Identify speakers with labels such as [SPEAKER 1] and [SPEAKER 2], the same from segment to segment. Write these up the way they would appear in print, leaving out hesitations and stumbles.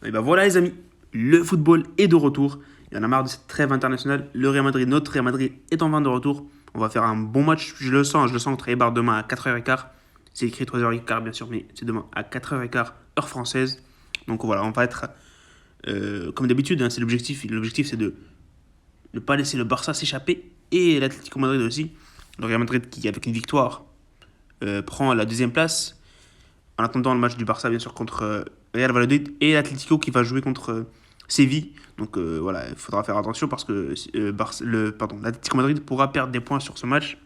[SPEAKER 1] Et ben voilà les amis, le football est de retour. Il y en a marre de cette trêve internationale. Le Real Madrid, notre Real Madrid est en vente de retour. On va faire un bon match, je le sens contre Eibar demain à 4h15. C'est écrit 3h15 bien sûr, mais c'est demain à 4h15 heure française. Donc voilà, on va être comme d'habitude, c'est l'objectif. L'objectif c'est de ne pas laisser le Barça s'échapper et l'Atlético Madrid aussi. Le Real Madrid qui avec une victoire prend la deuxième place. En attendant le match du Barça, bien sûr, contre Real Valladolid et l'Atlético qui va jouer contre Séville. Donc voilà, il faudra faire attention parce que l'Atlético Madrid pourra perdre des points sur ce match.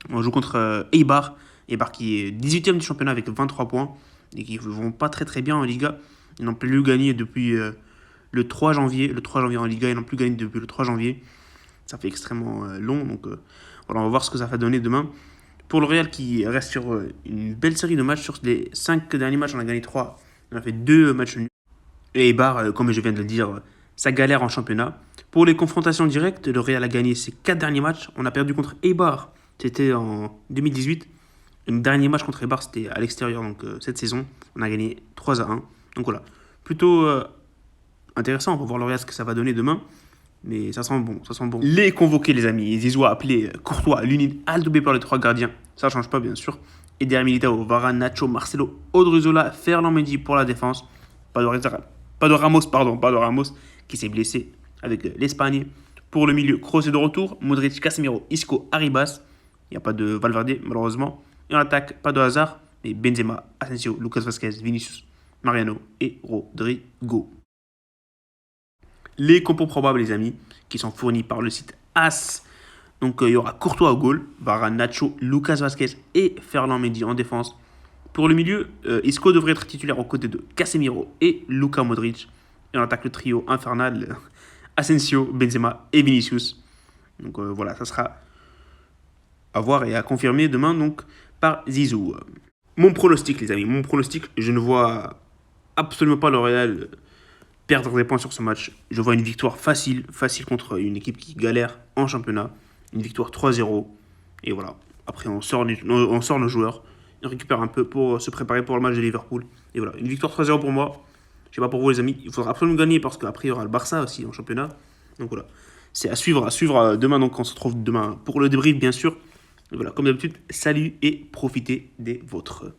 [SPEAKER 1] On joue contre Eibar. Eibar qui est 18e du championnat avec 23 points et qui ne vont pas très très bien en Liga. Ils n'ont plus gagné depuis le 3 janvier. Le 3 janvier en Liga, ils n'ont plus gagné depuis le 3 janvier. Ça fait extrêmement long. Donc voilà, on va voir ce que ça va donner demain. Pour le Real qui reste sur une belle série de matchs, sur les 5 derniers matchs, on a gagné 3. On a fait 2 matchs nuls. Et Eibar, comme je viens de le dire, ça galère en championnat. Pour les confrontations directes, le Real a gagné ses 4 derniers matchs. On a perdu contre Eibar, c'était en 2018. Le dernier match contre Eibar, c'était à l'extérieur, donc cette saison. On a gagné 3-1. Donc voilà, plutôt intéressant. On va voir le Real ce que ça va donner demain. Mais ça sent bon, ça sent bon. Les convoqués, les amis. Zizou a appelé Courtois, Lunin, Aldoubé par les 3 gardiens. Ça ne change pas, bien sûr. Et derrière Militao, Varane, Nacho, Marcelo, Odriozola, Ferland Mendy pour la défense. Pas de Ramos qui s'est blessé avec l'Espagne. Pour le milieu, Kroos est de retour. Modric, Casemiro, Isco, Arribas. Il n'y a pas de Valverde, malheureusement. Et en attaque, pas de hasard. Mais Benzema, Asensio, Lucas Vazquez, Vinicius, Mariano et Rodrigo. Les compos probables, les amis, qui sont fournis par le site AS. Donc, il y aura Courtois au goal, Varane, Nacho, Lucas Vazquez et Ferland Mendy en défense. Pour le milieu, Isco devrait être titulaire aux côtés de Casemiro et Luka Modric. Et on attaque le trio infernal Asensio, Benzema et Vinicius. Donc voilà, ça sera à voir et à confirmer demain donc par Zizou. Mon pronostic, les amis, je ne vois absolument pas le Real perdre des points sur ce match. Je vois une victoire facile contre une équipe qui galère en championnat. Une victoire 3-0. Et voilà. Après, on sort nos joueurs. On récupère un peu pour se préparer pour le match de Liverpool. Et voilà, une victoire 3-0 pour moi. Je sais pas pour vous, les amis. Il faudra absolument gagner parce qu'après, il y aura le Barça aussi en championnat. Donc voilà. C'est à suivre demain. Donc on se retrouve demain pour le débrief, bien sûr. Et voilà, comme d'habitude, salut et profitez des vôtres.